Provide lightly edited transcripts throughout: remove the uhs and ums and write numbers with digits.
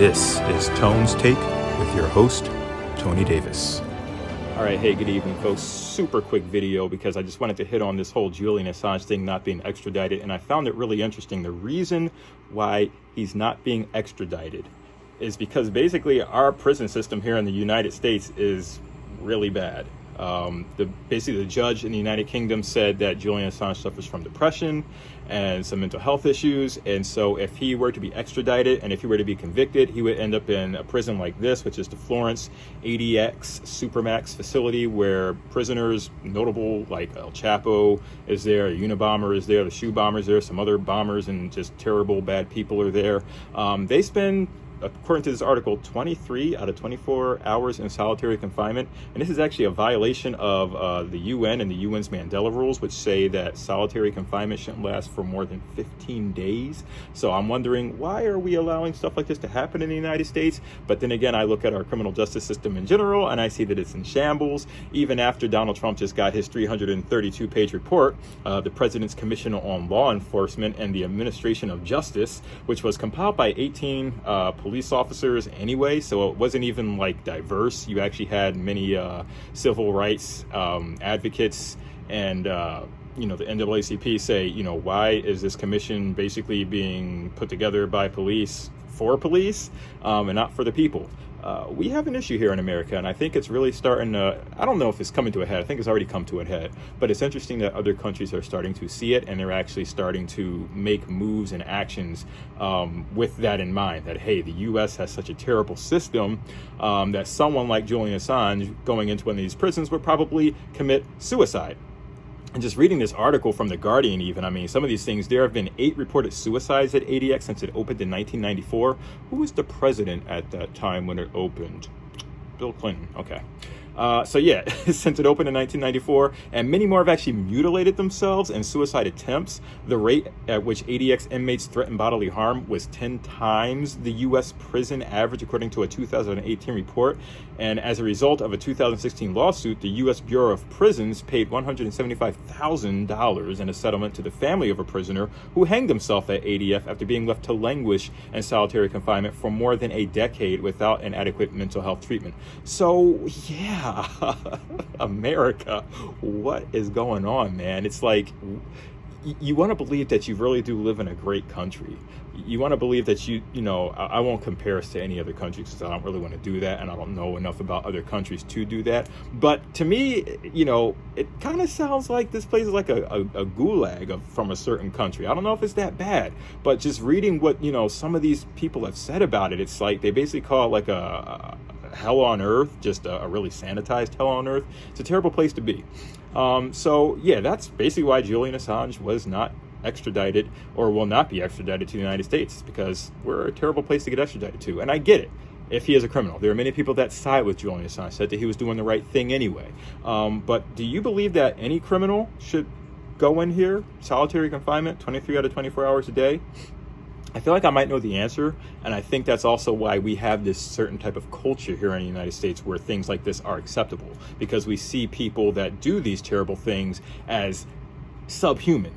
This is Tone's Take with your host, Tony Davis. All right, hey, good evening, folks. Super quick video because I just wanted to hit on this whole Julian Assange thing not being extradited, and I found it really interesting. The reason why he's not being extradited is because basically our prison system here in the United States is really bad. Basically the judge in the United Kingdom said that Julian Assange suffers from depression and some mental health issues, and so if he were to be extradited and if he were to be convicted, he would end up in a prison like this, which is the Florence ADX Supermax facility, where prisoners notable like El Chapo is there, a Unabomber is there, the shoe bombers there, some other bombers and just terrible bad people are there. They spend, according to this article, 23 out of 24 hours in solitary confinement. And this is actually a violation of the UN and the UN's Mandela rules, which say that solitary confinement shouldn't last for more than 15 days. So I'm wondering, why are we allowing stuff like this to happen in the United States? But then again, I look at our criminal justice system in general, and I see that it's in shambles. Even after Donald Trump just got his 332-page report, the President's Commission on Law Enforcement and the Administration of Justice, which was compiled by 18 police officers anyway, so it wasn't even like diverse. You actually had many civil rights advocates and the NAACP say, why is this commission basically being put together by police for police and not for the people? We have an issue here in America, and I think it's really starting to, I don't know if it's coming to a head, I think it's already come to a head, but it's interesting that other countries are starting to see it, and they're actually starting to make moves and actions with that in mind, that, hey, the U.S. has such a terrible system that someone like Julian Assange going into one of these prisons would probably commit suicide. And just reading this article from The Guardian even, I mean, some of these things, there have been 8 reported suicides at ADX since it opened in 1994. Who was the president at that time when it opened? Bill Clinton, okay. So yeah, since it opened in 1994, and many more have actually mutilated themselves in suicide attempts. The rate at which ADX inmates threaten bodily harm was 10 times the U.S. prison average, according to a 2018 report. And as a result of a 2016 lawsuit, the U.S. Bureau of Prisons paid $175,000 in a settlement to the family of a prisoner who hanged himself at ADF after being left to languish in solitary confinement for more than a decade without an adequate mental health treatment. So yeah, America, what is going on, man? It's like, you want to believe that you really do live in a great country. You want to believe that I won't compare us to any other countries because I don't really want to do that, and I don't know enough about other countries to do that. But to me, it kind of sounds like this place is like a gulag from a certain country. I don't know if it's that bad, but just reading what, some of these people have said about it, it's like they basically call it like a hell on earth, just a really sanitized hell on earth. It's a terrible place to be. So yeah, that's basically why Julian Assange was not extradited, or will not be extradited to the United States, because we're a terrible place to get extradited to. And I get it, if he is a criminal. There are many people that side with Julian Assange, said that he was doing the right thing anyway. But do you believe that any criminal should go in here, solitary confinement, 23 out of 24 hours a day? I feel like I might know the answer, and I think that's also why we have this certain type of culture here in the United States where things like this are acceptable, because we see people that do these terrible things as subhuman.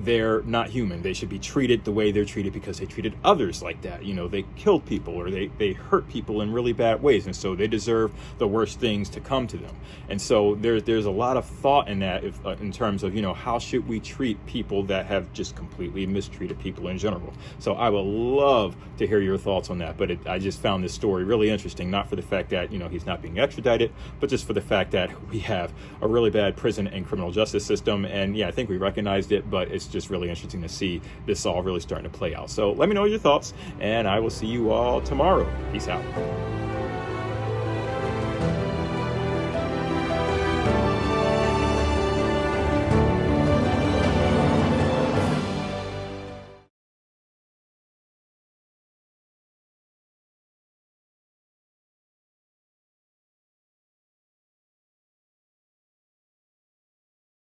They're not human. They should be treated the way they're treated because they treated others like that. They killed people, or they hurt people in really bad ways, and so they deserve the worst things to come to them. And so there's a lot of thought in that, in terms of, how should we treat people that have just completely mistreated people in general. So I would love to hear your thoughts on that, but I just found this story really interesting, not for the fact that, he's not being extradited, but just for the fact that we have a really bad prison and criminal justice system. And yeah, I think we recognized it, but it's just really interesting to see this all really starting to play out. So let me know your thoughts, and I will see you all tomorrow. Peace out.